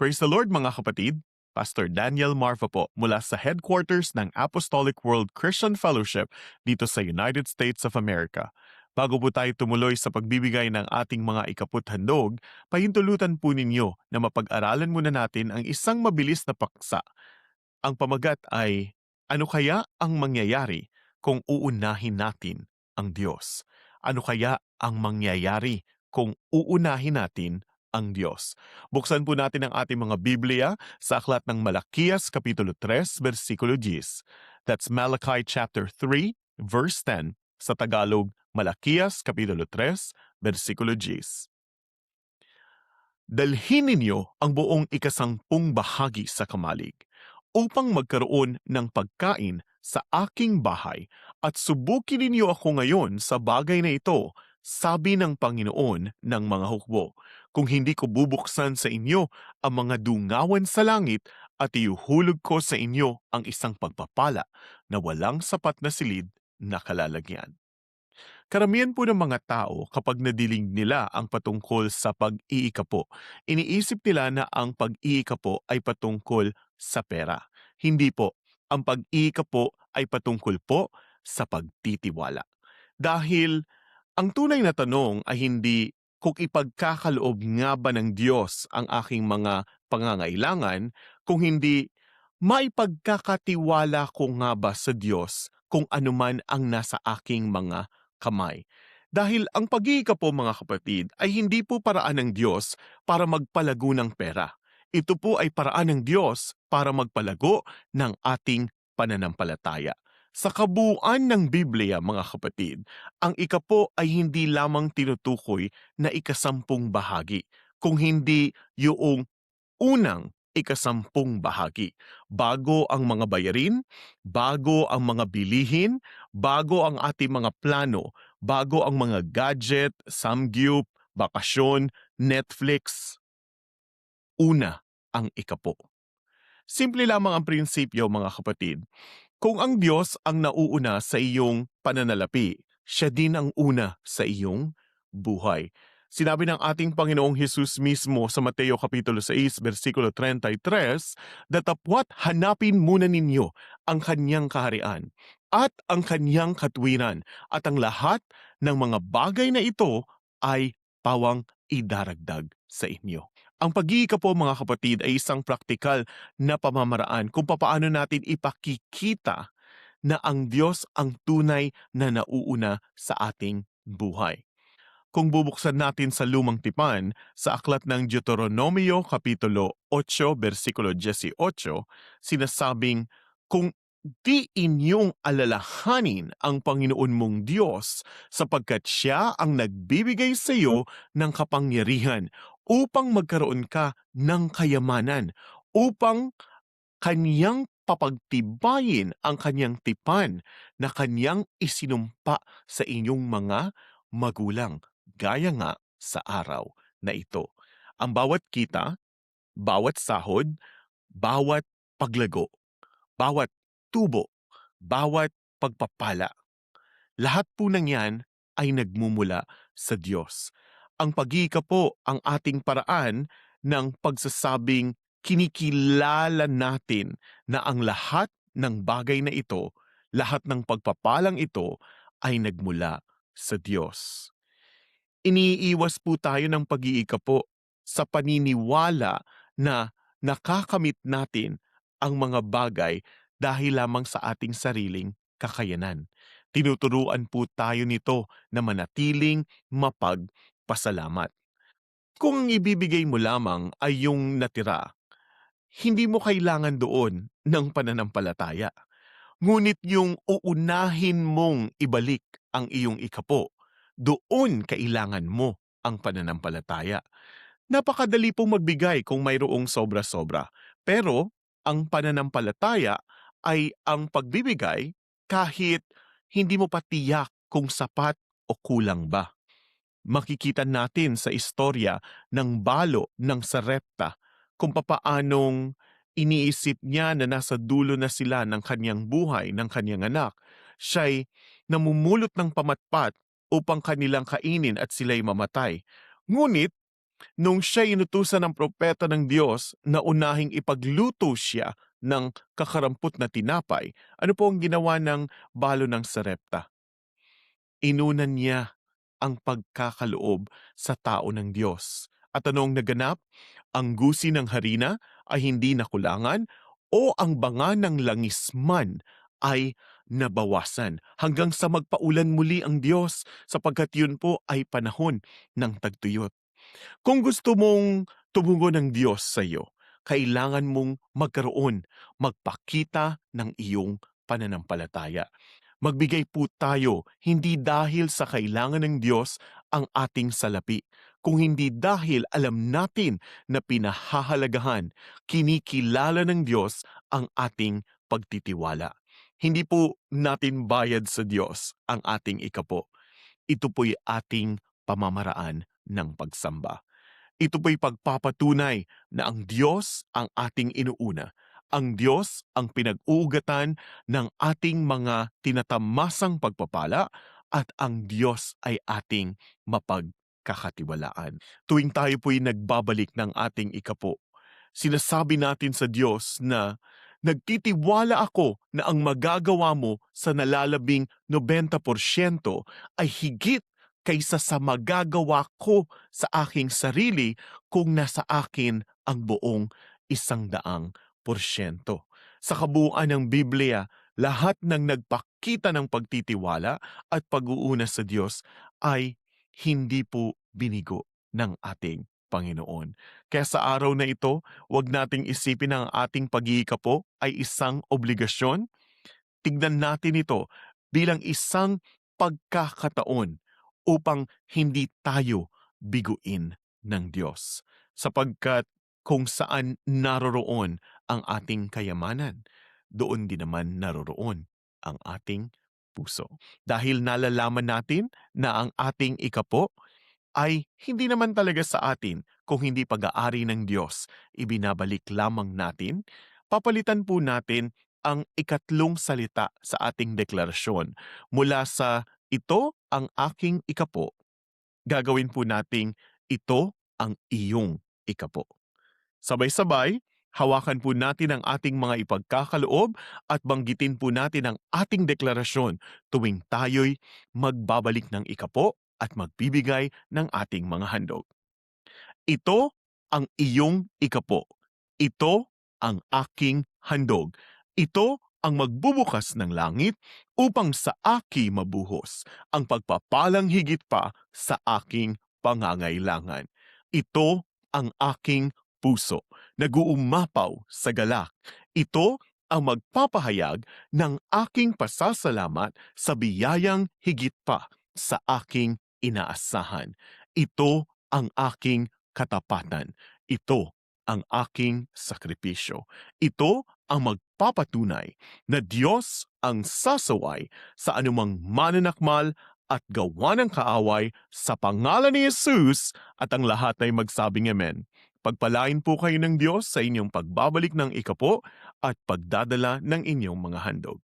Praise the Lord mga kapatid! Pastor Daniel Marfa po mula sa headquarters ng Apostolic World Christian Fellowship dito sa United States of America. Bago po tayo tumuloy sa pagbibigay ng ating mga ikaputhandog, pahintulutan po ninyo na mapag-aralan muna natin ang isang mabilis na paksa. Ang pamagat ay, ano kaya ang mangyayari kung uunahin natin ang Diyos? Ano kaya ang mangyayari kung uunahin natin ang Diyos? Buksan po natin ang ating mga Biblia sa aklat ng Malakiyas Kapitulo 3, versikulo 10. That's Malachi chapter 3, verse 10. Sa Tagalog, Malakiyas Kapitulo 3, versikulo 10. Dalhin ninyo ang buong ikasampung bahagi sa kamalig upang magkaroon ng pagkain sa aking bahay at subukin ninyo ako ngayon sa bagay na ito, sabi ng Panginoon ng mga hukbo, kung hindi ko bubuksan sa inyo ang mga dungawan sa langit at iuhulog ko sa inyo ang isang pagpapala na walang sapat na silid na kalalagyan. Karamihan po ng mga tao kapag nadiling nila ang patungkol sa pag-iikapo, iniisip nila na ang pag-iikapo ay patungkol sa pera. Hindi po. Ang pag-iikapo ay patungkol po sa pagtitiwala. Dahil ang tunay na tanong ay hindi kung ipagkakaloob nga ba ng Diyos ang aking mga pangangailangan, kung hindi maipagkakatiwala ko nga ba sa Diyos kung anuman ang nasa aking mga kamay. Dahil ang pag-iikapo mga kapatid ay hindi po paraan ng Diyos para magpalago ng pera. Ito po ay paraan ng Diyos para magpalago ng ating pananampalataya. Sa kabuuan ng Biblia mga kapatid, ang ikapo ay hindi lamang tinutukoy na ikasampung bahagi, kung hindi yung unang ikasampung bahagi. Bago ang mga bayarin, bago ang mga bilihin, bago ang ating mga plano, bago ang mga gadget, samgyup, bakasyon, Netflix, una ang ikapo. Simple lamang ang prinsipyo mga kapatid. Kung ang Diyos ang nauuna sa iyong pananalapi, siya din ang una sa iyong buhay. Sinabi ng ating Panginoong Hesus mismo sa Mateo Kapitulo 6, versikulo 33, datapwat hanapin muna ninyo ang kanyang kaharian at ang kanyang katwiran, at ang lahat ng mga bagay na ito ay pawang idaragdag sa inyo. Ang pag-iikapo mga kapatid ay isang praktikal na pamamaraan kung papaano natin ipakikita na ang Diyos ang tunay na nauuna sa ating buhay. Kung bubuksan natin sa Lumang Tipan, sa aklat ng Deuteronomio Kapitulo 8, versikulo 18, sinasabing, kung di inyong alalahanin ang Panginoon mong Diyos sapagkat Siya ang nagbibigay sa iyo ng kapangyarihan upang magkaroon ka ng kayamanan, upang Kanyang papagtibayin ang Kanyang tipan na Kanyang isinumpa sa inyong mga magulang, gaya nga sa araw na ito. Ang bawat kita, bawat sahod, bawat paglago, bawat tubo, bawat pagpapala, lahat po ng yan ay nagmumula sa Diyos. Ang pag-iikapo ang ating paraan ng pagsasabing kinikilala natin na ang lahat ng bagay na ito, lahat ng pagpapalang ito ay nagmula sa Diyos. Iniiwas po tayo ng pag-iikapo sa paniniwala na nakakamit natin ang mga bagay dahil lamang sa ating sariling kakayanan. Tinuturuan po tayo nito na manatiling mapagpasalamat. Kung ang ibibigay mo lamang ay yung natira, hindi mo kailangan doon ng pananampalataya. Ngunit yung uunahin mong ibalik ang iyong ikapo, doon kailangan mo ang pananampalataya. Napakadali pong magbigay kung mayroong sobra-sobra. Pero ang pananampalataya ay ang pagbibigay kahit hindi mo pa tiyak kung sapat o kulang ba. Makikita natin sa istorya ng balo ng Sarepta kung papaanong iniisip niya na nasa dulo na sila ng kanyang buhay, ng kanyang anak. Siya'y namumulot ng pamatpat upang kanilang kainin at sila'y mamatay. Ngunit Nung siya inutusan ng propeta ng Diyos na unahing ipagluto siya ng kakarampot na tinapay, ano po ang ginawa ng balo ng Sarepta? Inunan niya ang pagkakaloob sa tao ng Diyos. At anong naganap? Ang gusi ng harina ay hindi nakulangan o ang banga ng langis man ay nabawasan hanggang sa magpaulan muli ang Diyos sapagkat yun po ay panahon ng tagtuyot. Kung gusto mong tumugon ng Diyos sa iyo, kailangan mong magpakita ng iyong pananampalataya. Magbigay po tayo hindi dahil sa kailangan ng Diyos ang ating salapi, kung hindi dahil alam natin na pinahahalagahan, kinikilala ng Diyos ang ating pagtitiwala. Hindi po natin bayad sa Diyos ang ating ikapo. Ito po'y ating pamamaraan ng pagsamba. Ito po'y pagpapatunay na ang Diyos ang ating inuuna. Ang Diyos ang pinag-uugatan ng ating mga tinatamasang pagpapala at ang Diyos ay ating mapagkakatiwalaan. Tuwing tayo po'y nagbabalik ng ating ikapo, sinasabi natin sa Diyos na nagtitiwala ako na ang magagawa mo sa nalalabing 90% ay higit kaysa sa magagawa ko sa aking sarili kung nasa akin ang buong 100%. Sa kabuuan ng Biblia, lahat ng nagpakita ng pagtitiwala at pag-uuna sa Diyos ay hindi po binigo ng ating Panginoon. Kaya sa araw na ito, huwag nating isipin na ang ating pag-iikapo ay isang obligasyon. Tignan natin ito bilang isang pagkakataon upang hindi tayo biguin ng Diyos. Sapagkat kung saan naroroon ang ating kayamanan, doon din naman naroroon ang ating puso. Dahil nalalaman natin na ang ating ikapo ay hindi naman talaga sa atin kung hindi pag-aari ng Diyos. Ibinabalik lamang natin, papalitan po natin ang ikatlong salita sa ating deklarasyon. Mula sa ito ang aking ikapo, gagawin po nating ito ang iyong ikapo. Sabay-sabay, hawakan po natin ang ating mga ipagkakaloob at banggitin po natin ang ating deklarasyon tuwing tayo'y magbabalik ng ikapo at magbibigay ng ating mga handog. Ito ang iyong ikapo. Ito ang aking handog. Ito ang magbubukas ng langit upang sa aki mabuhos ang pagpapalang higit pa sa aking pangangailangan. Ito ang aking puso, nag-uumapaw sa galak. Ito ang magpapahayag ng aking pasasalamat sa biyayang higit pa sa aking inaasahan. Ito ang aking katapatan. Ito ang aking sakripisyo. Ito ang magpapatunay na Diyos ang sasaway sa anumang mananakmal at gawa ng kaaway sa pangalan ni Jesus at ang lahat ay magsabing amen. Pagpalain po kayo ng Diyos sa inyong pagbabalik ng ikapo at pagdadala ng inyong mga handog.